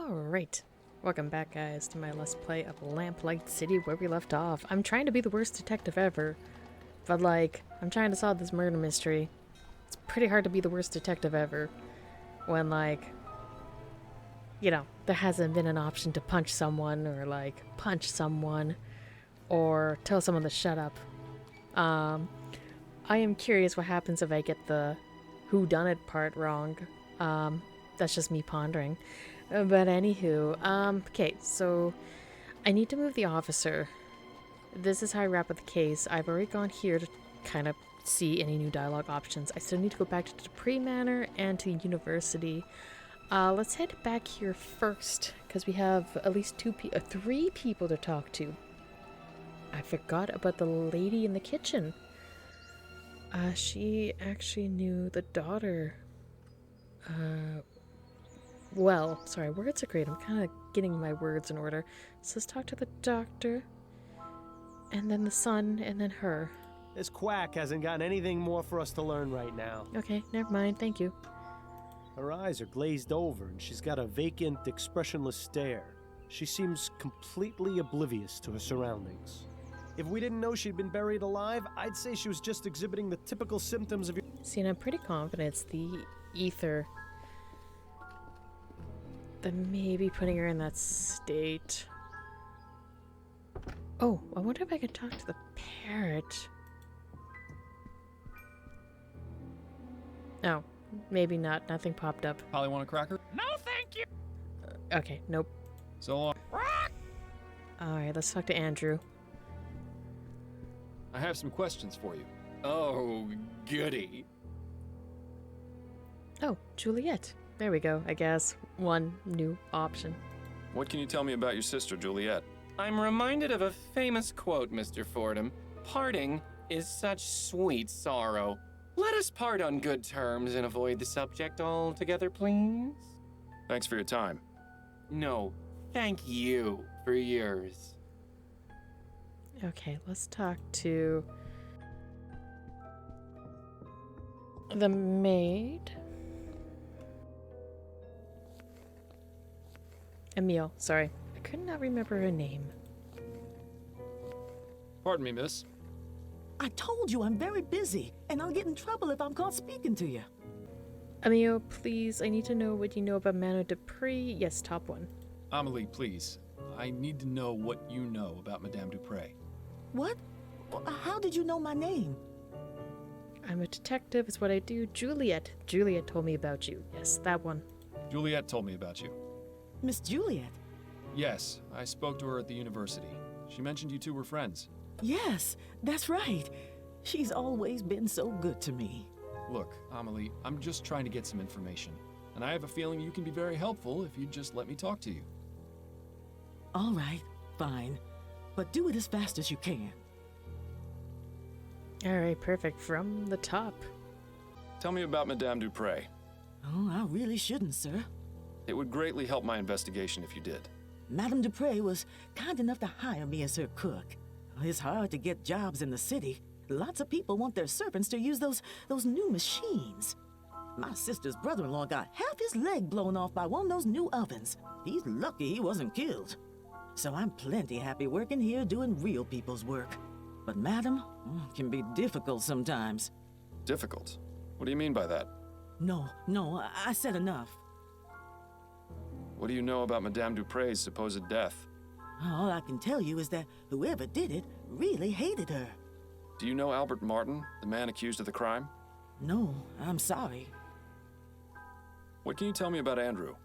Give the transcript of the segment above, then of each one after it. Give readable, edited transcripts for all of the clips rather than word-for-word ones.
Alright, welcome back guys to my Let's Play of Lamplight City where we left off. I'm trying to be the worst detective ever, but I'm trying to solve this murder mystery. It's pretty hard to be the worst detective ever when there hasn't been an option to punch someone or punch someone or tell someone to shut up. I am curious what happens if I get the whodunit part wrong. That's just me pondering. But anywho, okay, so I need to move the officer. This is how I wrap up the case. I've already gone here to kind of see any new dialogue options. I still need to go back to the Dupree Manor and to the university. Let's head back here first, because we have at least three people to talk to. I forgot about the lady in the kitchen. She actually knew the daughter. Well, sorry, words are great. I'm kind of getting my words in order. So let's talk to the doctor, and then the son, and then her. This quack hasn't got anything more for us to learn right now. Okay, never mind, thank you. Her eyes are glazed over, and she's got a vacant, expressionless stare. She seems completely oblivious to her surroundings. If we didn't know she'd been buried alive, I'd say she was just exhibiting the typical symptoms of... See, and I'm pretty confident it's the ether that may be putting her in that state. Oh, I wonder if I can talk to the parrot. Oh, maybe not. Nothing popped up. Holly, want a cracker? No, thank you. Okay, nope. So long. Alright, let's talk to Andrew. I have some questions for you. Oh, goody. Oh, Juliet. There we go, I guess. One new option. What can you tell me about your sister, Juliet? I'm reminded of a famous quote, Mr. Fordham. Parting is such sweet sorrow. Let us part on good terms and avoid the subject altogether, please. Thanks for your time. No, thank you for yours. Okay, let's talk to the maid. Emile, sorry. I could not remember her name. Pardon me, miss. I told you I'm very busy, and I'll get in trouble if I'm caught speaking to you. Emile, please, I need to know what you know about Madame Dupree. Yes, top one. Amelie, please. I need to know what you know about Madame Dupre. What? How did you know my name? I'm a detective, it's what I do. Juliet. Juliet told me about you. Yes, that one. Juliet told me about you. Miss Juliet? Yes, I spoke to her at the university. She mentioned you two were friends. Yes, that's right. She's always been so good to me. Look, Amelie, I'm just trying to get some information, and I have a feeling you can be very helpful if you'd just let me talk to you. All right, fine. But do it as fast as you can. Alright, perfect. From the top. Tell me about Madame Dupre. Oh, I really shouldn't, sir. It would greatly help my investigation if you did. Madame Dupre was kind enough to hire me as her cook. It's hard to get jobs in the city. Lots of people want their servants to use those new machines. My sister's brother-in-law got half his leg blown off by one of those new ovens. He's lucky he wasn't killed. So I'm plenty happy working here doing real people's work. But Madam can be difficult sometimes. Difficult? What do you mean by that? No, I said enough. What do you know about Madame Dupre's supposed death? All I can tell you is that whoever did it really hated her. Do you know Albert Martin, the man accused of the crime? No, I'm sorry. What can you tell me about Andrew?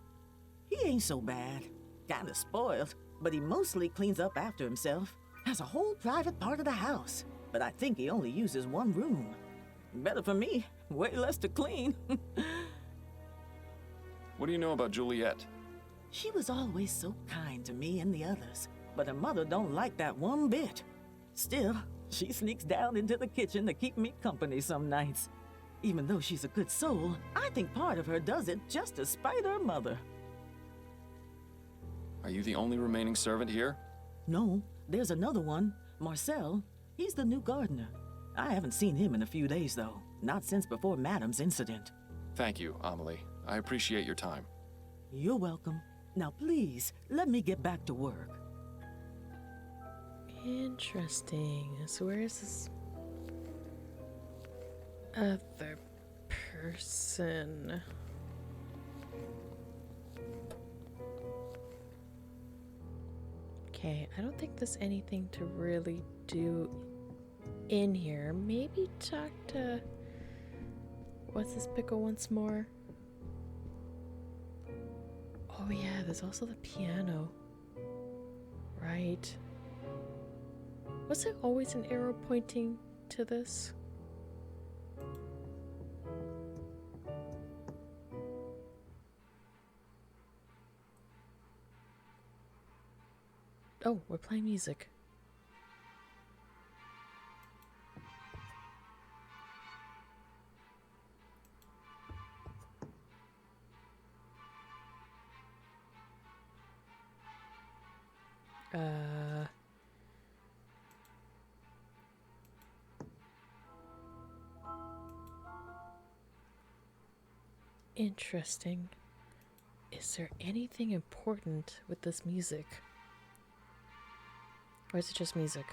He ain't so bad. Kinda spoiled, but he mostly cleans up after himself. Has a whole private part of the house, but I think he only uses one room. Better for me, way less to clean. What do you know about Juliet? She was always so kind to me and the others, but her mother don't like that one bit. Still, she sneaks down into the kitchen to keep me company some nights. Even though she's a good soul, I think part of her does it just to spite her mother. Are you the only remaining servant here? No, there's another one, Marcel. He's the new gardener. I haven't seen him in a few days, though. Not since before Madame's incident. Thank you, Amelie. I appreciate your time. You're welcome. Now, please, let me get back to work. Interesting. So where is this other person? Okay, I don't think there's anything to really do in here. Maybe talk to... What's this pickle once more? Oh yeah, there's also the piano. Right. Was there always an arrow pointing to this? Oh, we're playing music. Interesting. Is there anything important with this music? Or is it just music?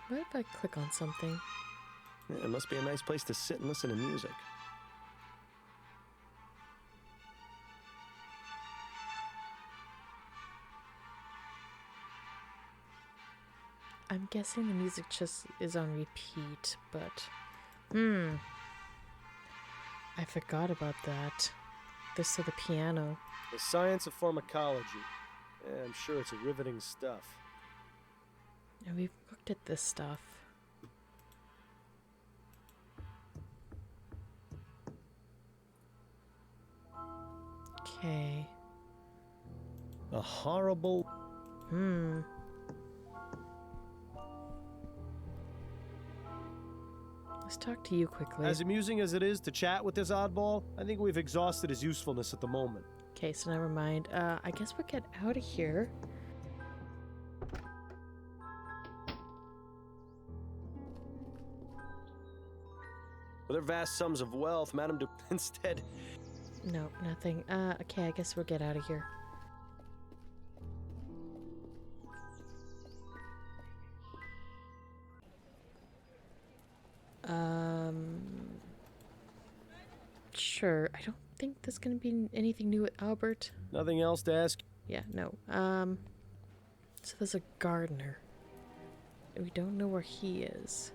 What if I click on something? Yeah, it must be a nice place to sit and listen to music. I'm guessing the music just is on repeat, but... I forgot about that. There's still the piano. The science of pharmacology. Yeah, I'm sure it's riveting stuff. And we've looked at this stuff. Okay. A horrible... Let's talk to you quickly. As amusing as it is to chat with this oddball, I think we've exhausted his usefulness at the moment. Okay, so never mind. I guess we'll get out of here. With her vast sums of wealth, Madame de... instead... No, nothing. Okay, I guess we'll get out of here. Sure. I don't think there's gonna be anything new with Albert. Nothing else to ask? Yeah, no. So there's a gardener. We don't know where he is.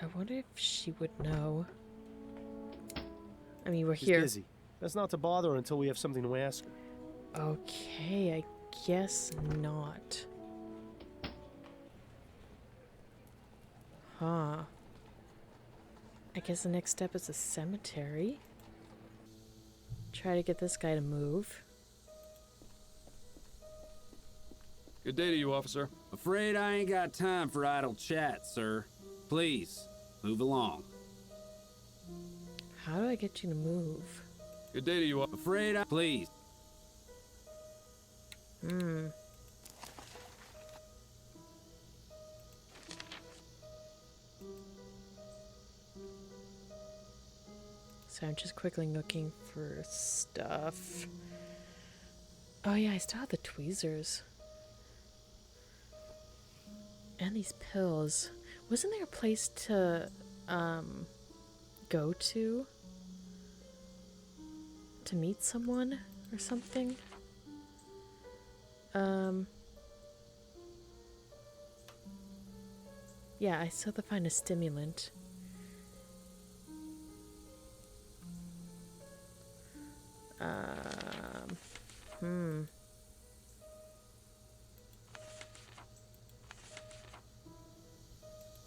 I wonder if she would know. I mean, we're She's here. busy. That's not to bother her until we have something to ask her. Okay, I guess not. Huh. I guess the next step is a cemetery. Try to get this guy to move. Good day to you, officer. Afraid I ain't got time for idle chat, sir. Please, move along. How do I get you to move? Good day to you, Afraid I... Please. So I'm just quickly looking for stuff. Oh yeah, I still have the tweezers. And these pills. Wasn't there a place to, go to meet someone or something? Yeah, I still have to find a stimulant.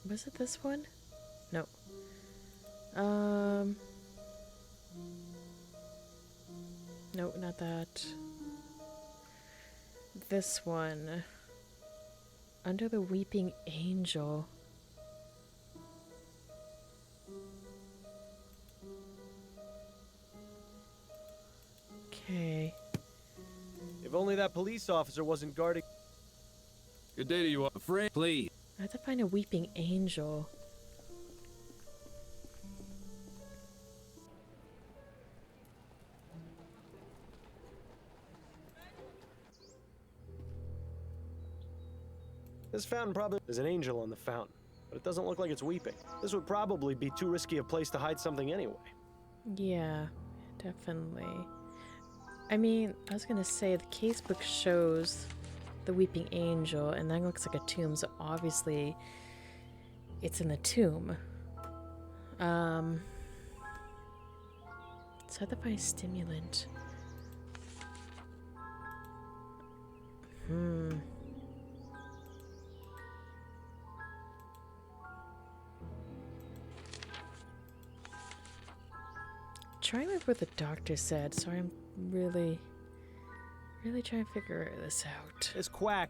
Was it this one? No. No, not that. This one. Under the Weeping Angel. Okay. If only that police officer wasn't guarding. Good day to you all. Afraid, please. I have to find a Weeping Angel. This fountain probably. There's an angel on the fountain, but it doesn't look like it's weeping. This would probably be too risky a place to hide something anyway. Yeah, definitely. I mean, I was gonna say the casebook shows the Weeping Angel, and that looks like a tomb, so obviously it's in the tomb. So I have to find a stimulant. Try to remember what the doctor said, so I'm really trying to figure this out. It's quack.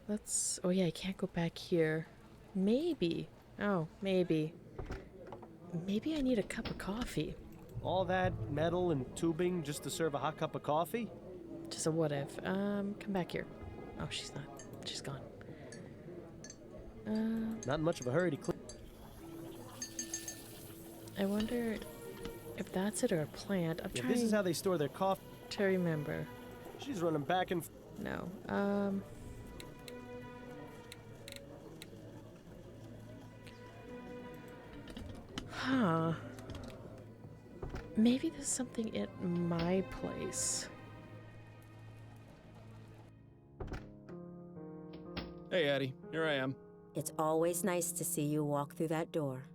Let's. Oh yeah, I can't go back here. Maybe. Oh, maybe. Maybe I need a cup of coffee. All that metal and tubing just to serve a hot cup of coffee? Just a what if. Come back here. Oh, she's not. She's gone. Not in much of a hurry to clean. I wonder if that's it or a plant. I'm Yeah, trying this is how they store their coffee. to remember. She's running back and No. Huh. Maybe there's something at my place. Hey, Addie. Here I am. It's always nice to see you walk through that door.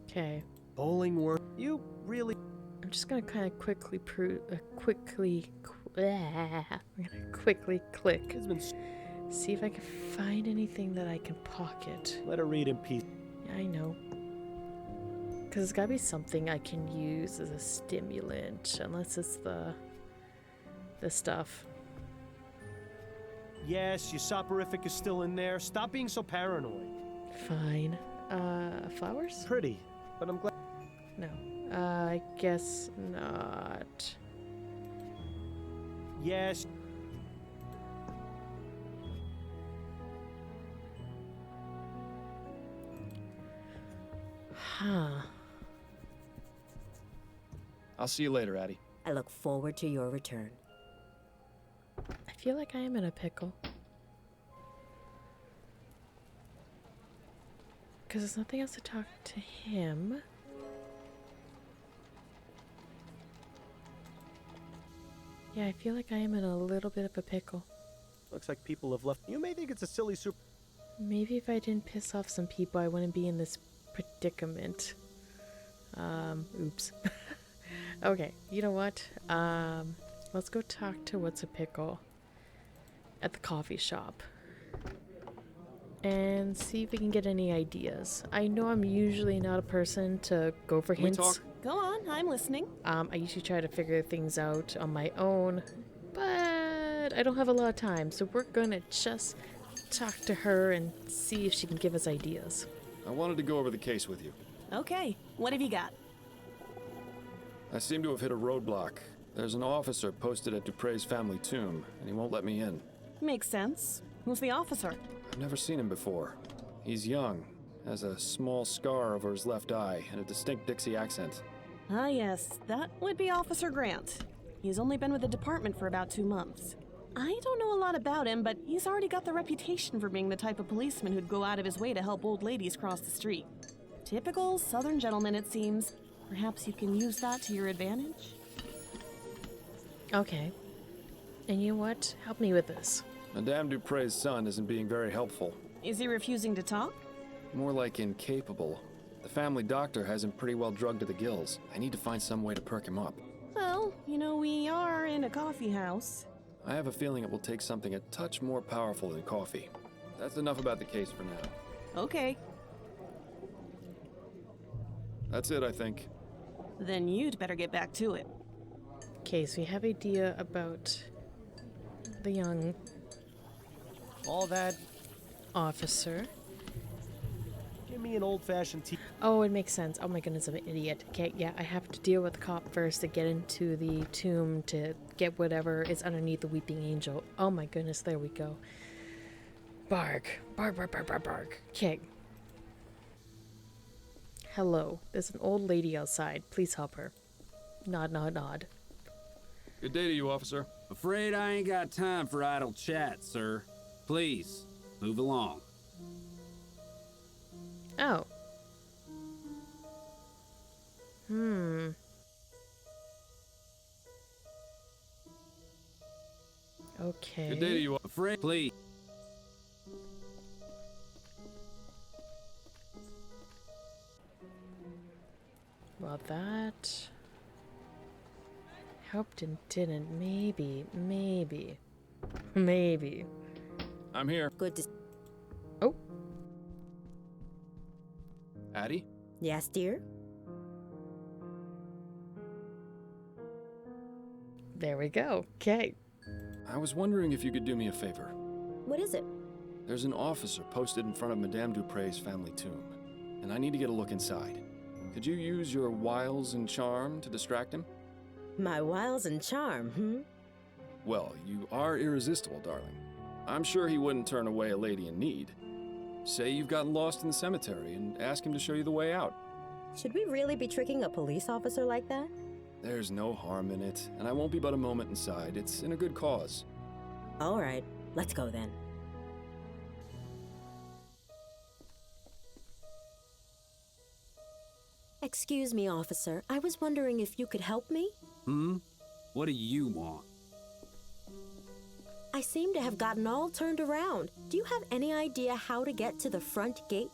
Okay. bowling work. You really. I'm just gonna kind of quickly I'm gonna quickly click. It's been. See if I can find anything that I can pocket. Let her read in peace. Yeah, I know. Because it's gotta be something I can use as a stimulant, unless it's the stuff. Yes, your soporific is still in there. Stop being so paranoid. Fine. Flowers? Pretty, but I'm glad. No. I guess not. Yes. Huh. I'll see you later, Addie. I look forward to your return. I feel like I am in a pickle. Because there's nothing else to talk to him. Yeah, I feel like I am in a little bit of a pickle. Looks like people have left. You may think it's a silly super. Maybe if I didn't piss off some people, I wouldn't be in this predicament. Oops. Okay, you know what? Let's go talk to What's a Pickle at the coffee shop and see if we can get any ideas. I know I'm usually not a person to go for Can we hints. talk? Go on, I'm listening. I usually try to figure things out on my own, but I don't have a lot of time, so we're gonna just talk to her and see if she can give us ideas. I wanted to go over the case with you. Okay, what have you got? I seem to have hit a roadblock. There's an officer posted at Dupre's family tomb, and he won't let me in. Makes sense. Who's the officer? I've never seen him before. He's young, has a small scar over his left eye, and a distinct Dixie accent. Ah, yes, that would be Officer Grant. He's only been with the department for about 2 months. I don't know a lot about him, but he's already got the reputation for being the type of policeman who'd go out of his way to help old ladies cross the street. Typical Southern gentleman, it seems. Perhaps you can use that to your advantage? Okay. And you know what? Help me with this. Madame Dupre's son isn't being very helpful. Is he refusing to talk? More like incapable. The family doctor has him pretty well drugged to the gills. I need to find some way to perk him up. Well, you know, we are in a coffee house. I have a feeling it will take something a touch more powerful than coffee. That's enough about the case for now. Okay, That's it, I think. then you'd better get back to it. Okay, so we have idea about the young All that, officer. give me an old-fashioned tea. Oh, it makes sense. Oh my goodness, I'm an idiot. Okay, yeah, I have to deal with the cop first to get into the tomb to get whatever is underneath the weeping angel. Oh my goodness, there we go. Bark. Bark, bark, bark, bark, bark. Okay. Hello, there's an old lady outside. Please help her. Nod, nod, nod. Good day to you, officer. Afraid I ain't got time for idle chat, sir. Please, move along. Oh. Hmm. Okay. Good day to you. Afraid, please. Well, that helped and didn't. Maybe. I'm here. Good to... Oh, Addie? Yes, dear? there we go. Okay. I was wondering if you could do me a favor. What is it? There's an officer posted in front of Madame Dupre's family tomb, and I need to get a look inside. Could you use your wiles and charm to distract him? My wiles and charm, hmm? Well, you are irresistible, darling. I'm sure he wouldn't turn away a lady in need. Say you've gotten lost in the cemetery and ask him to show you the way out. Should we really be tricking a police officer like that? There's no harm in it, and I won't be but a moment inside. It's in a good cause. All right, let's go then. Excuse me, officer. I was wondering if you could help me? Hmm? What do you want? I seem to have gotten all turned around. Do you have any idea how to get to the front gate?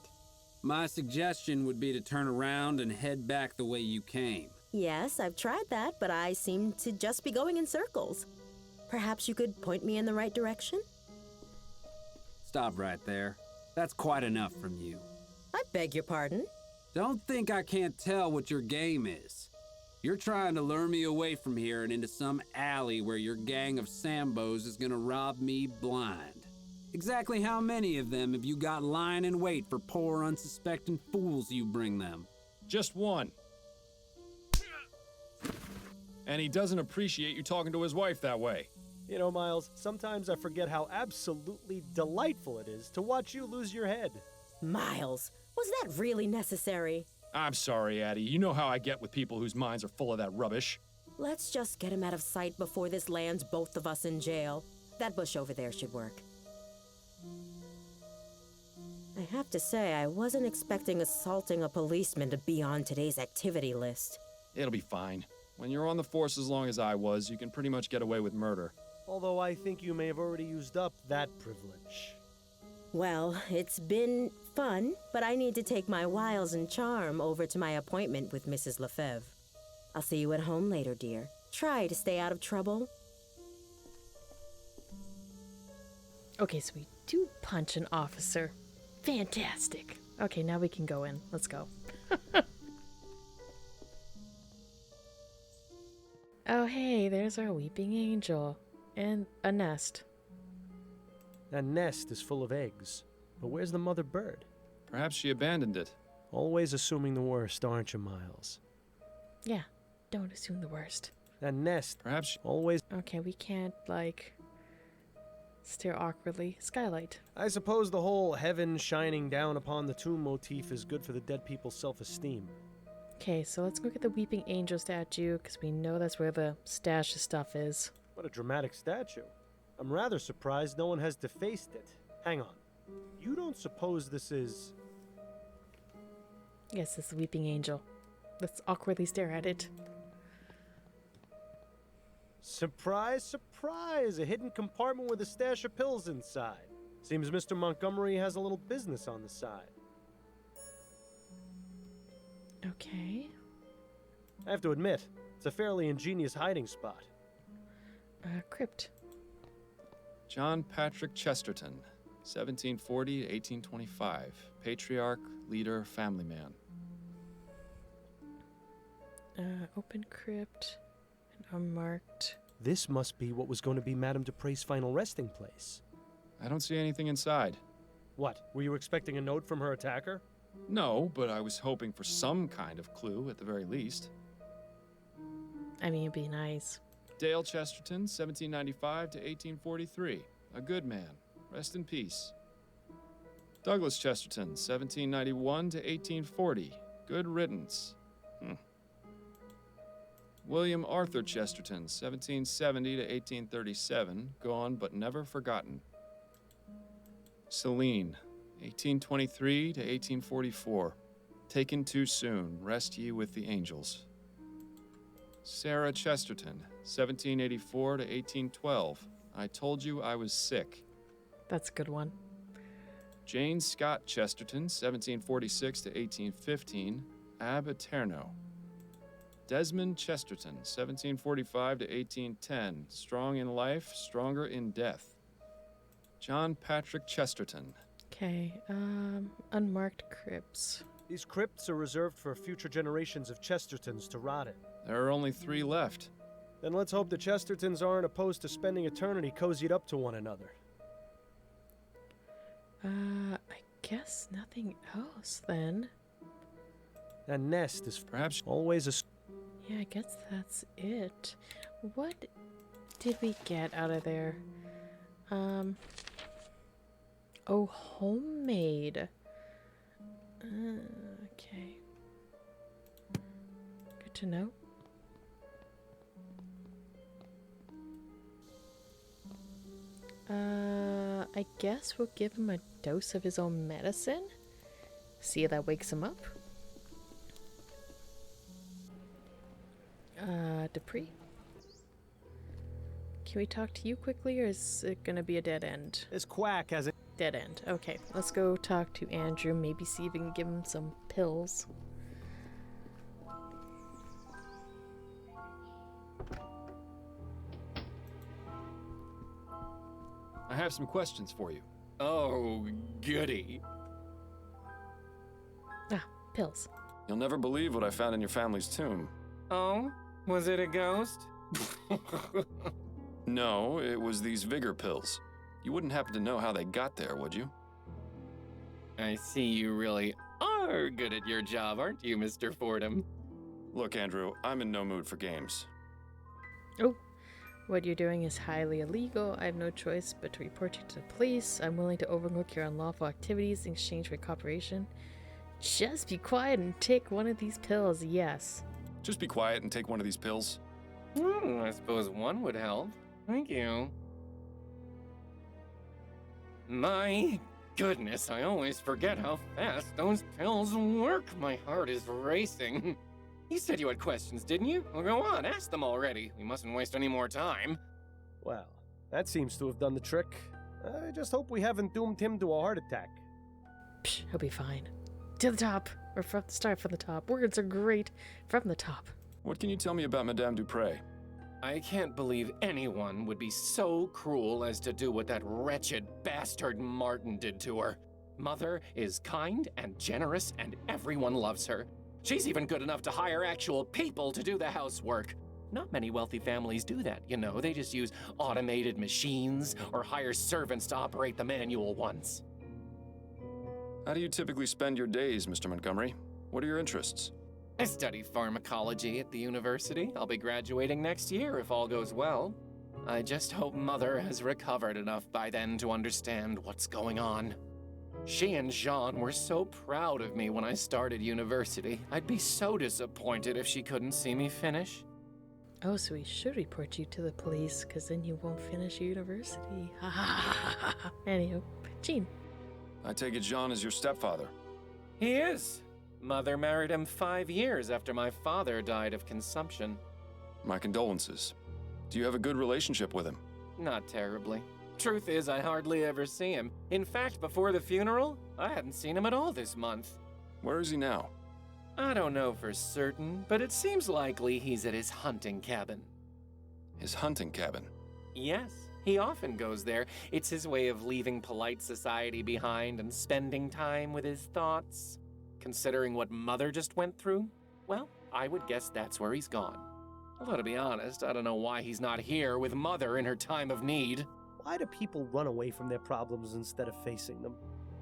My suggestion would be to turn around and head back the way you came. Yes, I've tried that, but I seem to just be going in circles. Perhaps you could point me in the right direction? Stop right there. That's quite enough from you. I beg your pardon? Don't think I can't tell what your game is. You're trying to lure me away from here and into some alley where your gang of Sambos is gonna rob me blind. Exactly how many of them have you got lying in wait for poor, unsuspecting fools you bring them? Just one. And he doesn't appreciate you talking to his wife that way. You know, Miles, sometimes I forget how absolutely delightful it is to watch you lose your head. Miles, was that really necessary? I'm sorry, Addie. You know how I get with people whose minds are full of that rubbish. Let's just get him out of sight before this lands both of us in jail. That bush over there should work. I have to say, I wasn't expecting assaulting a policeman to be on today's activity list. It'll be fine. When you're on the force as long as I was, you can pretty much get away with murder. Although I think you may have already used up that privilege. Well, it's been fun, but I need to take my wiles and charm over to my appointment with Mrs. Lefebvre. I'll see you at home later, dear. Try to stay out of trouble. Okay, so we do punch an officer. Fantastic. Okay, now we can go in. Let's go. Oh, hey, there's our weeping angel. And a nest. That nest is full of eggs. But where's the mother bird? Perhaps she abandoned it. Always assuming the worst, aren't you, Miles? Yeah, don't assume the worst. That nest, Perhaps always... Okay, we can't, like, stare awkwardly. Skylight. I suppose the whole heaven shining down upon the tomb motif is good for the dead people's self-esteem. Okay, so let's go get the weeping angel statue, because we know that's where the stash of stuff is. What a dramatic statue. I'm rather surprised no one has defaced it. Hang on. You don't suppose this is... Yes, it's the weeping angel. Let's awkwardly stare at it. Surprise, surprise! A hidden compartment with a stash of pills inside. Seems Mr. Montgomery has a little business on the side. Okay. I have to admit, it's a fairly ingenious hiding spot. Crypt. John Patrick Chesterton. 1740 to 1825. Patriarch, leader, family man. Open crypt and unmarked. This must be what was going to be Madame Dupre's final resting place. I don't see anything inside. What? Were you expecting a note from her attacker? No, but I was hoping for some kind of clue at the very least. I mean, it'd be nice. Dale Chesterton, 1795 to 1843. A good man. Rest in peace. Douglas Chesterton, 1791 to 1840. Good riddance. William Arthur Chesterton, 1770 to 1837. Gone but never forgotten. Celine, 1823 to 1844. Taken too soon. Rest ye with the angels. Sarah Chesterton, 1784 to 1812. I told you I was sick. That's a good one. Jane Scott Chesterton, 1746 to 1815. Ab Eterno. Desmond Chesterton, 1745 to 1810. Strong in life, stronger in death. John Patrick Chesterton. Okay, unmarked crypts. These crypts are reserved for future generations of Chestertons to rot in. There are only 3 left. Then let's hope the Chestertons aren't opposed to spending eternity cozied up to one another. I guess nothing else then. That nest is Perhaps always a... Yeah, I guess that's it. What did we get out of there? Oh, homemade. Okay. Good to know. I guess we'll give him a dose of his own medicine. See if that wakes him up. Dupree? Can we talk to you quickly, or is it gonna be a dead end? This quack has it. Dead end. Okay, let's go talk to Andrew. Maybe see if we can give him some pills. I have some questions for you. Oh, goody. Ah, pills. You'll never believe what I found in your family's tomb. Oh? Was it a ghost? No, it was these vigor pills. You wouldn't happen to know how they got there, would you? I see you really are good at your job, aren't you, Mr. Fordham? Look, Andrew, I'm in no mood for games. Oh, what you're doing is highly illegal. I have no choice but to report you to the police. I'm willing to overlook your unlawful activities in exchange for cooperation. Just be quiet and take one of these pills, yes. Just be quiet and take one of these pills. I suppose one would help. Thank you. My goodness, I always forget how fast those pills work. My heart is racing. You said you had questions, didn't you? Well, go on, ask them already. We mustn't waste any more time. Well, that seems to have done the trick. I just hope we haven't doomed him to a heart attack. Psh, he'll be fine. To the top. Or start from the top. Words are great. From the top. What can you tell me about Madame Dupre? I can't believe anyone would be so cruel as to do what that wretched bastard Martin did to her. Mother is kind and generous, and everyone loves her. She's even good enough to hire actual people to do the housework. Not many wealthy families do that, you know. They just use automated machines or hire servants to operate the manual ones. How do you typically spend your days, Mr. Montgomery? What are your interests? I study pharmacology at the university. I'll be graduating next year if all goes well. I just hope Mother has recovered enough by then to understand what's going on. She and Jean were so proud of me when I started university. I'd be so disappointed if she couldn't see me finish. Oh, so we should report you to the police, because then you won't finish university. Ha ha ha ha ha. Anywho, Jean. I take it Jean is your stepfather. He is. Mother married him 5 years after my father died of consumption. My condolences. Do you have a good relationship with him? Not terribly. Truth is, I hardly ever see him. In fact, before the funeral, I hadn't seen him at all this month. Where is he now? I don't know for certain, but it seems likely he's at his hunting cabin. His hunting cabin. Yes, He often goes there. It's his way of leaving polite society behind and spending time with his thoughts. Considering what Mother just went through, well, I would guess that's where he's gone. Although, to be honest, I don't know why he's not here with Mother in her time of need. Why do people run away from their problems instead of facing them?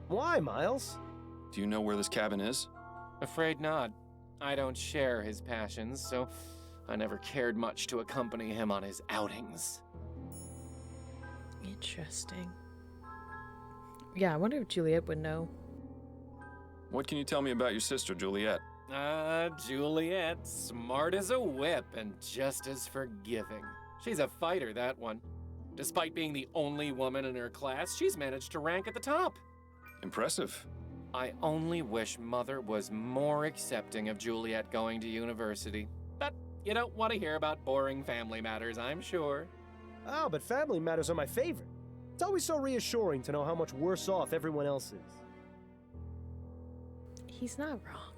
Why, Miles? Do you know where this cabin is? Afraid not. I don't share his passions, so I never cared much to accompany him on his outings. Interesting. Yeah, I wonder if Juliet would know. What can you tell me about your sister, Juliet? Juliet, smart as a whip and just as forgiving. She's a fighter, that one. Despite being the only woman in her class, she's managed to rank at the top. Impressive. I only wish Mother was more accepting of Juliet going to university. But you don't want to hear about boring family matters, I'm sure. Oh, but family matters are my favorite. It's always so reassuring to know how much worse off everyone else is. He's not wrong.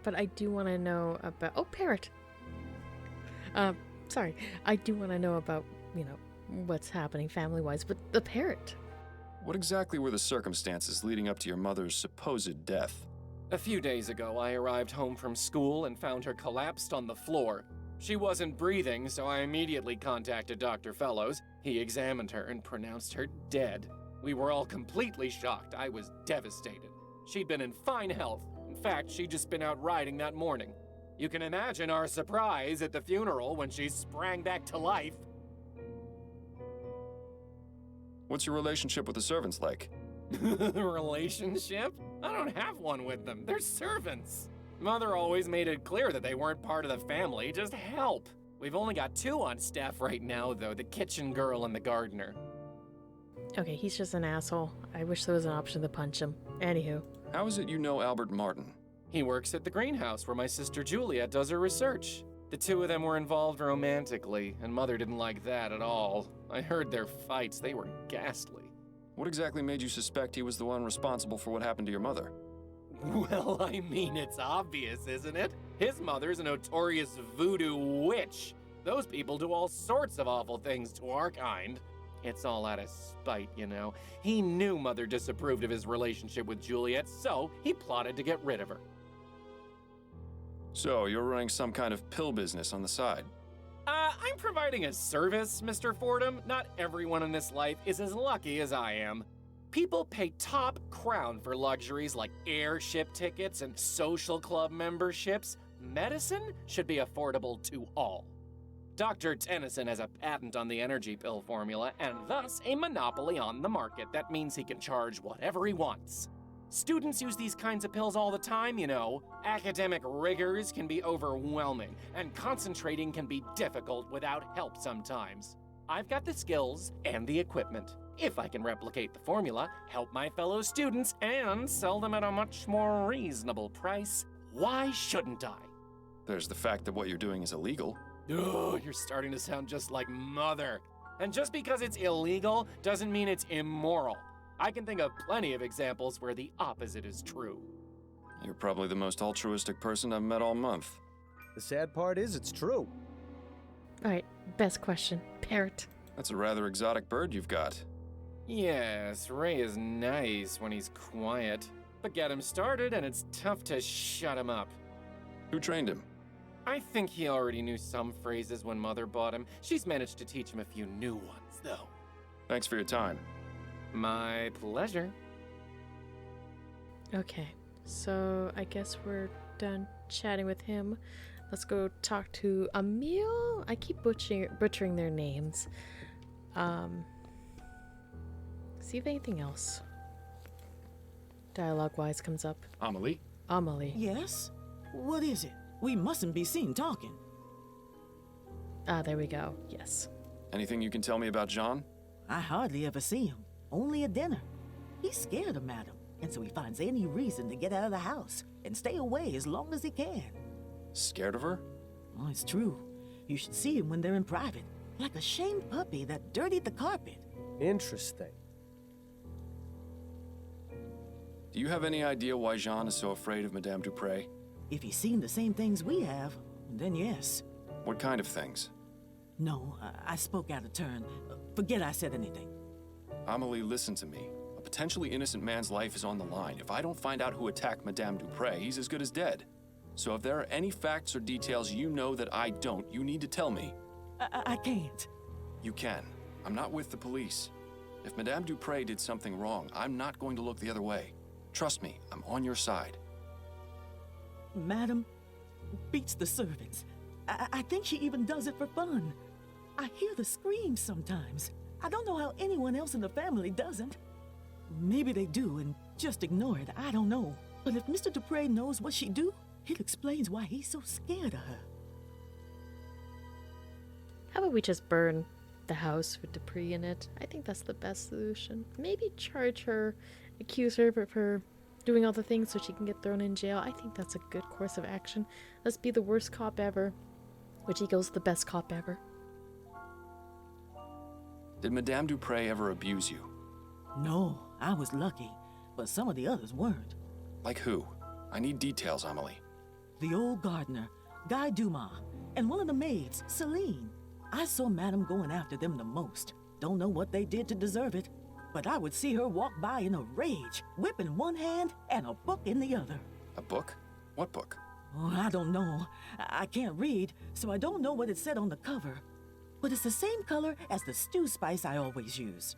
But I do want to know about... Oh, Parrot! Sorry. I do want to know about, what's happening family-wise, but the parrot. What exactly were the circumstances leading up to your mother's supposed death? A few days ago, I arrived home from school and found her collapsed on the floor. She wasn't breathing, so I immediately contacted Dr. Fellows. He examined her and pronounced her dead. We were all completely shocked. I was devastated. She'd been in fine health. In fact, she'd just been out riding that morning. You can imagine our surprise at the funeral when she sprang back to life. What's your relationship with the servants like? Relationship? I don't have one with them. They're servants. Mother always made it clear that they weren't part of the family, just help. We've only got 2 on staff right now, though, the kitchen girl and the gardener. Okay, he's just an asshole. I wish there was an option to punch him. Anywho. How is it you know Albert Martin? He works at the greenhouse where my sister Juliet does her research. The 2 of them were involved romantically, and Mother didn't like that at all. I heard their fights. They were ghastly. What exactly made you suspect he was the one responsible for what happened to your mother? Well, I mean, it's obvious, isn't it? His mother's a notorious voodoo witch. Those people do all sorts of awful things to our kind. It's all out of spite, He knew Mother disapproved of his relationship with Juliet, so he plotted to get rid of her. So, you're running some kind of pill business on the side? I'm providing a service, Mr. Fordham. Not everyone in this life is as lucky as I am. People pay top crown for luxuries like airship tickets and social club memberships. Medicine should be affordable to all. Dr. Tennyson has a patent on the energy pill formula and thus a monopoly on the market. That means he can charge whatever he wants. Students use these kinds of pills all the time, Academic rigors can be overwhelming, and concentrating can be difficult without help sometimes. I've got the skills and the equipment. If I can replicate the formula, help my fellow students, and sell them at a much more reasonable price, why shouldn't I? There's the fact that what you're doing is illegal. Oh, you're starting to sound just like Mother. And just because it's illegal doesn't mean it's immoral. I can think of plenty of examples where the opposite is true. You're probably the most altruistic person I've met all month. The sad part is it's true. Alright, best question. Parrot. That's a rather exotic bird you've got. Yes, Ray is nice when he's quiet. But get him started and it's tough to shut him up. Who trained him? I think he already knew some phrases when Mother bought him. She's managed to teach him a few new ones, though. Thanks for your time. My pleasure. Okay, so I guess we're done chatting with him. Let's go talk to Emil. I keep butchering their names. See if anything else dialogue-wise comes up. Amelie? Amelie. Yes? What is it? We mustn't be seen talking. Ah, there we go. Yes. Anything you can tell me about John? I hardly ever see him. Only at dinner. He's scared of Madam, and so he finds any reason to get out of the house and stay away as long as he can. Scared of her? Oh, it's true. You should see him when they're in private, like a shamed puppy that dirtied the carpet. Interesting. Do you have any idea why Jean is so afraid of Madame Dupre? If he's seen the same things we have, then yes. What kind of things? No, I spoke out of turn. Forget I said anything. Amelie, listen to me. A potentially innocent man's life is on the line. If I don't find out who attacked Madame Dupre, he's as good as dead. So if there are any facts or details you know that I don't, you need to tell me. I can't. You can. I'm not with the police. If Madame Dupre did something wrong, I'm not going to look the other way. Trust me, I'm on your side. Madam beats the servants. I think she even does it for fun. I hear the screams sometimes. I don't know how anyone else in the family doesn't. Maybe they do and just ignore it. I don't know. But if Mr. Dupre knows what she do, it explains why he's so scared of her. How about we just burn the house with Dupree in it? I think that's the best solution. Maybe charge her, accuse her of her doing all the things so she can get thrown in jail. I think that's a good course of action. Let's be the worst cop ever, which equals the best cop ever. Did Madame Dupre ever abuse you? No, I was lucky, but some of the others weren't. Like who? I need details, Amelie. The old gardener, Guy Dumas, and one of the maids, Celine. I saw Madame going after them the most. Don't know what they did to deserve it, but I would see her walk by in a rage, whip in one hand and a book in the other. A book? What book? Oh, I don't know. I can't read, so I don't know what it said on the cover. But it's the same color as the stew spice I always use.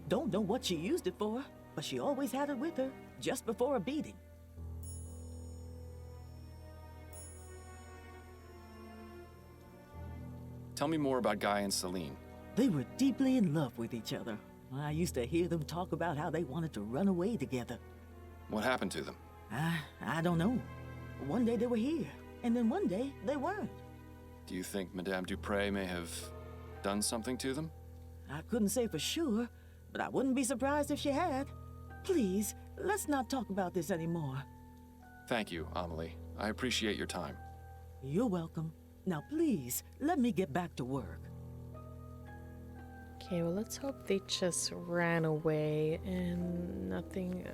Don't know what she used it for, but she always had it with her, just before a beating. Tell me more about Guy and Celine. They were deeply in love with each other. I used to hear them talk about how they wanted to run away together. What happened to them? I don't know. One day they were here, and then one day they weren't. Do you think Madame Dupre may have done something to them? I couldn't say for sure, but I wouldn't be surprised if she had. Please, let's not talk about this anymore. Thank you, Amelie. I appreciate your time. You're welcome. Now please, let me get back to work. Okay, well, let's hope they just ran away and nothing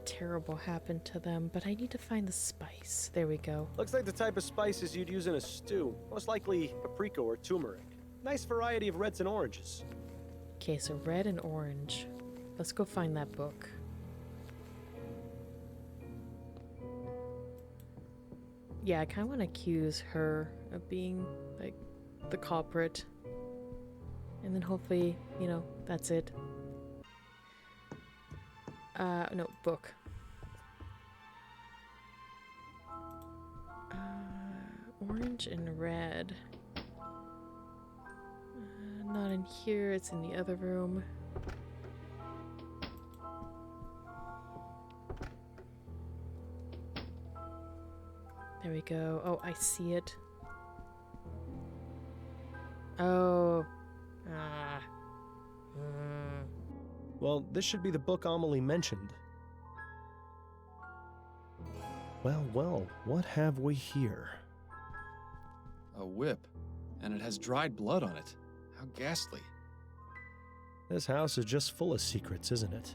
terrible happened to them. But I need to find the spice. There we go. Looks like the type of spices you'd use in a stew. Most likely paprika or turmeric. Nice variety of reds and oranges. Okay, so red and orange. Let's go find that book. Yeah, I kind of want to accuse her of being, like, the culprit. And then hopefully, you know, that's it. No, book. Orange and red. Not in here, it's in the other room. There we go. Oh, I see it. Oh. Well, this should be the book Amelie mentioned. Well, well, what have we here? A whip, and it has dried blood on it. How ghastly. This house is just full of secrets, isn't it?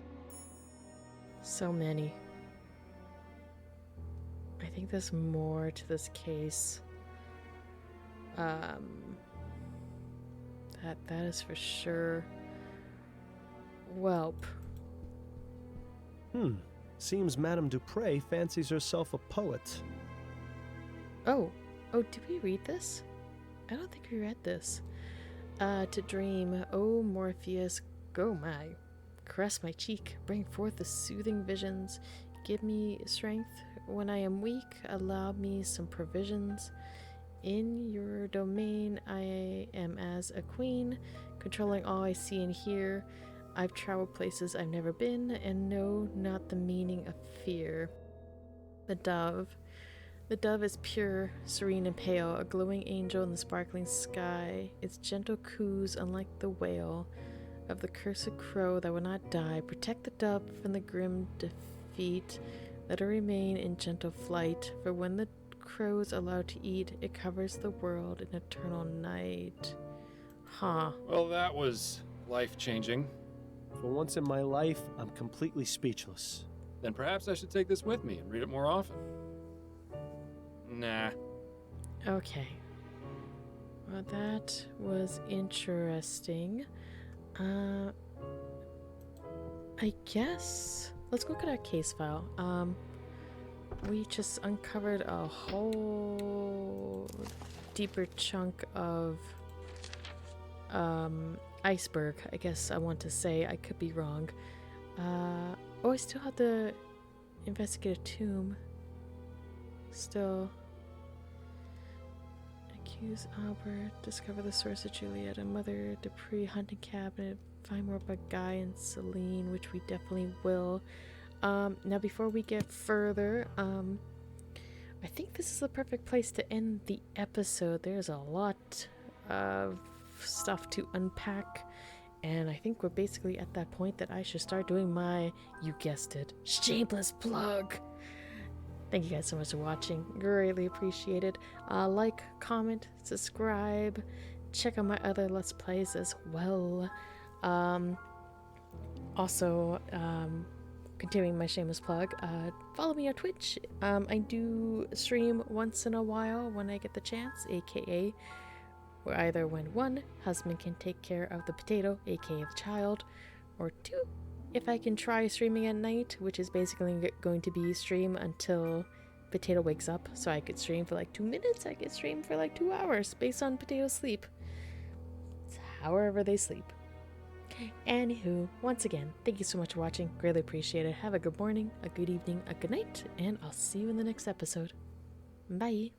So many. I think there's more to this case. That is for sure. Welp. Seems Madame Dupre fancies herself a poet. Oh, did we read this? I don't think we read this. To dream, oh Morpheus, go my, caress my cheek, bring forth the soothing visions, give me strength when I am weak, allow me some provisions. In your domain I am as a queen, controlling all I see and hear. I've traveled places I've never been, and know not the meaning of fear. The dove. The dove is pure, serene and pale, a glowing angel in the sparkling sky. Its gentle coos, unlike the wail of the cursed crow that will not die. Protect the dove from the grim defeat. Let her remain in gentle flight, for when the crow is allowed to eat, it covers the world in eternal night. Huh. Well, that was life-changing. For once in my life, I'm completely speechless. Then perhaps I should take this with me and read it more often. Nah. Okay. Well, that was interesting. I guess let's go look at our case file. We just uncovered a whole deeper chunk of iceberg, I guess I want to say. I could be wrong. Oh, I still have to investigate a tomb. Still. Accuse Albert, discover the source of Juliet, and Mother Dupree hunting cabinet, find more about Guy and Celine, which we definitely will. Now before we get further, I think this is the perfect place to end the episode. There's a lot of stuff to unpack, and I think we're basically at that point that I should start doing my, you guessed it, shameless plug. Thank you guys so much for watching. Greatly appreciated. Like, comment, subscribe. Check out my other Let's Plays as well. Also, continuing my shameless plug, follow me on Twitch. I do stream once in a while when I get the chance, aka where either when one, husband can take care of the potato, aka the child, or two, if I can try streaming at night, which is basically going to be stream until Potato wakes up. So I could stream for like 2 minutes, I could stream for like 2 hours, based on Potato's sleep. It's however they sleep. Anywho, once again, thank you so much for watching. Greatly appreciate it. Have a good morning, a good evening, a good night, and I'll see you in the next episode. Bye!